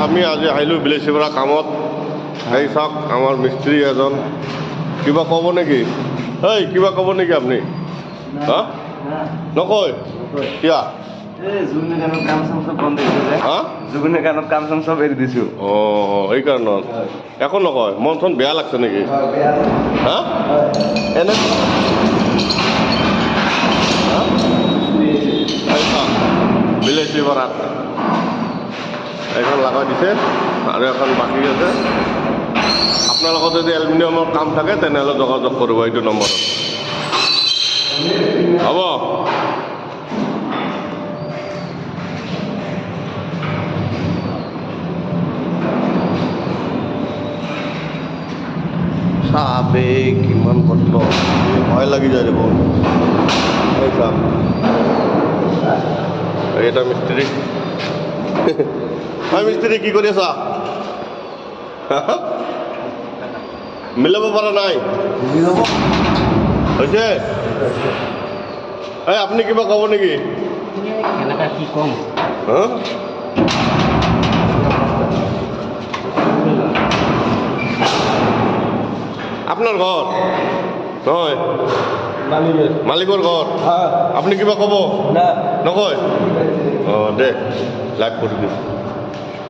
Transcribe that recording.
আমি আজি আহিলোঁ বিলেচীৰ পৰা কামত। এই চাওক আমাৰ মিস্ত্ৰী এজন। কিবা ক'ব নেকি? এই কিবা ক'ব নেকি আপুনি? হা নকয় কিয়া? জুবিনৰ গানত কাম চাম চব বন্ধ হৈ গৈছে। হা জুবিনৰ গানত কাম চাম চব এৰি দিছোঁ। অঁ সেইকাৰণত একো নকয়। মন চন বেয়া লাগছে নেকি? হা এনে বিলেচীৰ পৰা এখন লগাই দিছে আৰু এখন বাকী আছে। আপোনালোকৰ যদি এলুমিনিয়ামৰ কাম থাকে তেনেহ'লে যোগাযোগ কৰিব এইটো নম্বৰত। হ'ব। চাবে কিমান কষ্ট ভয় লাগি যায় দেখোন। এই চাওক এটা মিস্ত্ৰী। হয় মিস্ত্ৰী কি কৰি আছা? মিলাব পৰা নাই হৈছে? এই আপুনি কিবা ক'ব নেকি? এনেকা কি কম? হা আপোনাৰ ঘৰ নহয় মালিকৰ ঘৰ? আপুনি কিবা ক'ব নকয়? অঁ দে লাইভ কৰি দিছোঁ।